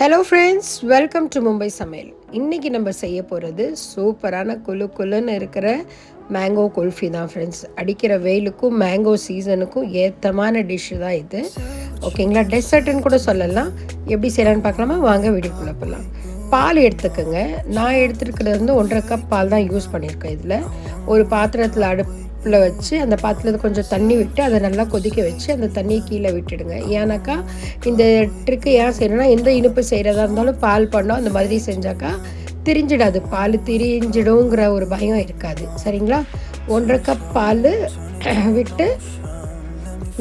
Hello friends, welcome to Mumbai சமையல். இன்றைக்கி நம்ம செய்ய போகிறது சூப்பரான குலுன்னு இருக்கிற மேங்கோ குல்ஃபி தான் ஃப்ரெண்ட்ஸ். அடிக்கிற வெயிலுக்கும் மேங்கோ சீசனுக்கும் ஏற்றமான டிஷ்ஷு தான் இது. ஓகேங்களா, டெசர்ட்டுன்னு கூட சொல்லலாம். எப்படி செய்யலான்னு பார்க்கலாமா? வாங்க வீடியோக்குள்ளே போகலாம். பால் எடுத்துக்கோங்க. நான் எடுத்துருக்கிறது வந்து 1.5 கப் பால் தான் யூஸ் பண்ணியிருக்கேன். இதில் ஒரு பாத்திரத்தில் அடுப்பில் வச்சு அந்த பாத்திரத்தில் கொஞ்சம் தண்ணி விட்டு அதை நல்லா கொதிக்க வச்சு அந்த தண்ணியை கீழே விட்டுடுங்க. ஏன்னாக்கா இந்த ட்ரிக்கு ஏன் செய்யணும்னா, எந்த இனிப்பு செய்கிறதா இருந்தாலும் பால் பண்ணோம் அந்த மாதிரி செஞ்சாக்கா திரிஞ்சிடாது, பால் திரிஞ்சிடுங்கிற ஒரு பயம் இருக்காது. சரிங்களா, 1.5 கப் பால் விட்டு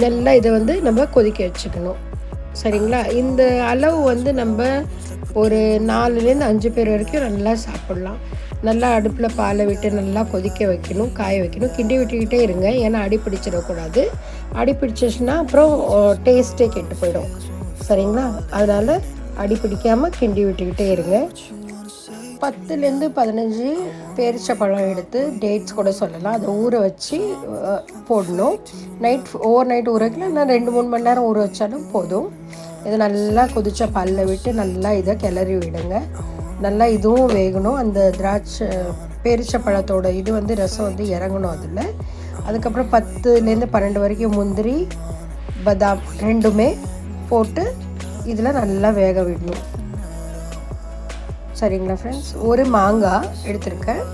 நல்லா இதை வந்து நம்ம கொதிக்க வச்சுக்கணும். சரிங்களா, இந்த அளவு வந்து நம்ம ஒரு 4லேருந்து 5 பேர் வரைக்கும் நல்லா சாப்பிட்லாம். நல்லா அடுப்பில் பாலை விட்டு நல்லா கொதிக்க வைக்கணும், காய வைக்கணும், கிண்டி விட்டுக்கிட்டே இருங்க. ஏன்னா அடி பிடிச்சிடக்கூடாது. அடி பிடிச்சிச்சுன்னா அப்புறம் டேஸ்ட்டே கெட்டு போயிடும். சரிங்களா, அதனால் அடி பிடிக்காமல் கிண்டி விட்டுக்கிட்டே இருங்க. 10லேருந்து 15 பேரிச்சப்பழம் எடுத்து, டேட்ஸ் கூட சொல்லலாம், அதை ஊற வச்சு போடணும். ஓவர் நைட் ஊற வைக்கலாம், நான் 2-3 மணி நேரம் ஊற வச்சாலும் போதும். இதை நல்லா கொதித்த பாலில் விட்டு நல்லா இதை கிளறி விடுங்க. நல்லா இதுவும் வேகணும். அந்த பேரிச்சப்பழத்தோட இது வந்து ரசம் வந்து இறங்கணும் அதில். அதுக்கப்புறம் 10லேருந்து 12 வரைக்கும் முந்திரி, பாதாம் ரெண்டுமே போட்டு இதில் நல்லா வேக விடணும். சரிங்களா ஃப்ரெண்ட்ஸ், ஒரு மாங்காய் எடுத்திருக்கேன்.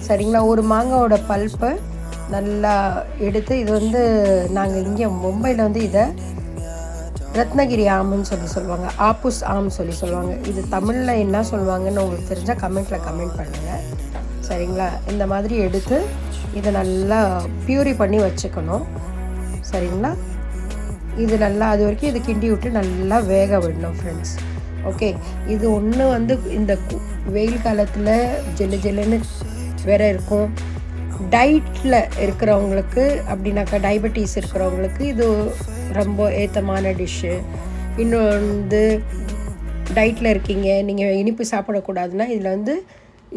சரிங்களா, ஒரு மாங்காவோட பல்ப்பை நல்லா எடுத்து, இது வந்து நாங்கள் இங்கே மும்பையில் வந்து இதை ரத்னகிரி ஆம்னு சொல்லுவாங்க, ஆப்புஸ் ஆம் சொல்லுவாங்க. இது தமிழில் என்ன சொல்லுவாங்கன்னு உங்களுக்கு தெரிஞ்சால் கமெண்ட் பண்ணுங்கள். சரிங்களா, இந்த மாதிரி எடுத்து இதை நல்லா பியூரி பண்ணி வச்சுக்கணும். சரிங்களா, இது நல்லா அது வரைக்கும் இது கிண்டி விட்டு நல்லா வேக விடணும் ஃப்ரெண்ட்ஸ். ஓகே, இது ஒன்று வந்து இந்த வெயில் காலத்தில் ஜெல்லுன்னு வேற இருக்கும். டயட்டில் இருக்கிறவங்களுக்கு அப்படின்னாக்கா, டயபெட்டிஸ் இருக்கிறவங்களுக்கு இது ரொம்ப ஏற்றமான டிஷ்ஷு. இன்னும் வந்து டயட்டில் இருக்கீங்க, நீங்கள் இனிப்பு சாப்பிடக்கூடாதுன்னா இதில் வந்து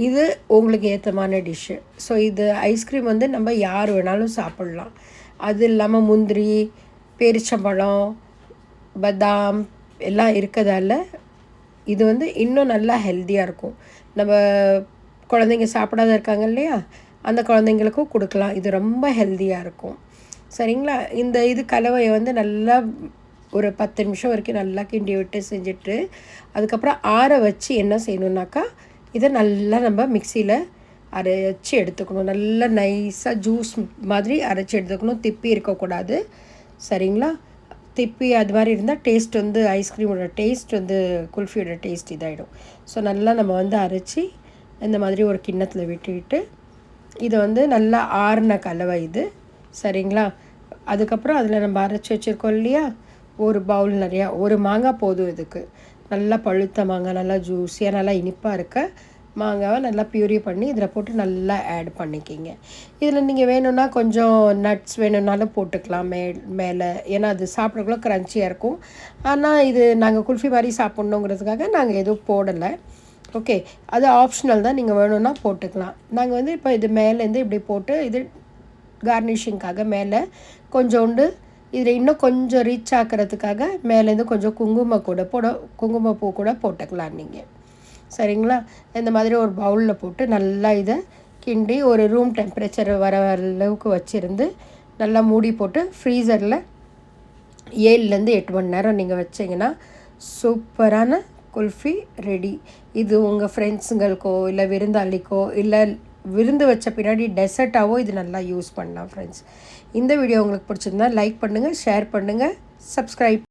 இது உங்களுக்கு ஏற்றமான டிஷ்ஷு. ஸோ இது ஐஸ்கிரீம் வந்து நம்ம யார் வேணாலும் சாப்பிட்லாம். அது இல்லாமல் முந்திரி, பேரிச்சம்பழம், பாதாம் எல்லாம் இருக்கிறதால இது வந்து இன்னும் நல்லா ஹெல்த்தியாக இருக்கும். நம்ம குழந்தைங்க சாப்பிடாத இருக்காங்க இல்லையா, அந்த குழந்தைங்களுக்கும் கொடுக்கலாம். இது ரொம்ப ஹெல்த்தியாக இருக்கும். சரிங்களா, இந்த இது கலவையை வந்து நல்லா ஒரு 10 நிமிஷம் வரைக்கும் நல்லா கிண்டி விட்டு செஞ்சுட்டு, அதுக்கப்புறம் ஆற வச்சு என்ன செய்யணுன்னாக்கா, இதை நல்லா நம்ம மிக்சியில் அரைச்சி எடுத்துக்கணும். நல்லா நைஸாக ஜூஸ் மாதிரி அரைச்சி எடுத்துக்கணும். திப்பி இருக்கக்கூடாது. சரிங்களா, திப்பி அது மாதிரி இருந்தால் டேஸ்ட் வந்து ஐஸ்கிரீமோட டேஸ்ட் வந்து குல்ஃபியோட டேஸ்ட் இதாகிடும். ஸோ நல்லா நம்ம வந்து அரைச்சி இந்த மாதிரி ஒரு கிண்ணத்தில் விட்டுக்கிட்டு, இதை வந்து நல்லா ஆறின கலவை இது. சரிங்களா, அதுக்கப்புறம் அதில் நம்ம அரைச்சி வச்சுருக்கோம் இல்லையா, ஒரு பவுல் நிறையா, ஒரு மாங்காய் போதும் இதுக்கு. நல்லா பழுத்த மாங்காய், நல்லா ஜூஸியாக நல்லா இனிப்பாக இருக்க மாங்காவை நல்லா பியூரி பண்ணி இதில் போட்டு நல்லா ஆட் பண்ணிக்கிங்க. இதில் நீங்கள் வேணும்னா கொஞ்சம் நட்ஸ் வேணும்னாலும் போட்டுக்கலாம் மேலே. ஏன்னா அது சாப்பிட்றக்குள்ள க்ரன்ச்சியாக இருக்கும். ஆனால் இது நாங்கள் குல்ஃபி மாதிரி சாப்பிட்ணுங்கிறதுக்காக நாங்கள் எதுவும் போடலை. ஓகே, அது ஆப்ஷனல் தான், நீங்கள் வேணும்னா போட்டுக்கலாம். நாங்கள் வந்து இப்போ இது மேலேருந்து இப்படி போட்டு இது கார்னிஷிங்காக மேலே கொஞ்சோண்டு இதில் இன்னும் கொஞ்சம் ரீச் ஆக்கிறதுக்காக மேலேருந்து கொஞ்சம் குங்குமப்பூ கூட போட்டுக்கலாம் நீங்கள். சரிங்களா, இந்த மாதிரி ஒரு பவுலில் போட்டு நல்லா இதை கிண்டி ஒரு ரூம் டெம்பரேச்சர் வர அளவுக்கு வச்சுருந்து நல்லா மூடி போட்டு ஃப்ரீசரில் 7லேருந்து 8 மணி நேரம் நீங்கள் வச்சிங்கன்னா சூப்பரான குல்ஃபி ரெடி. இது உங்கள் ஃப்ரெண்ட்ஸுங்களுக்கோ இல்லை விருந்தாளிக்கோ இல்லை விருந்து வச்ச பின்னாடி டெசர்ட்டாவோ இது நல்லா யூஸ் பண்ணலாம் ஃப்ரெண்ட்ஸ். இந்த வீடியோ உங்களுக்கு பிடிச்சிருந்தா லைக் பண்ணுங்கள், ஷேர் பண்ணுங்கள், சப்ஸ்கிரைப்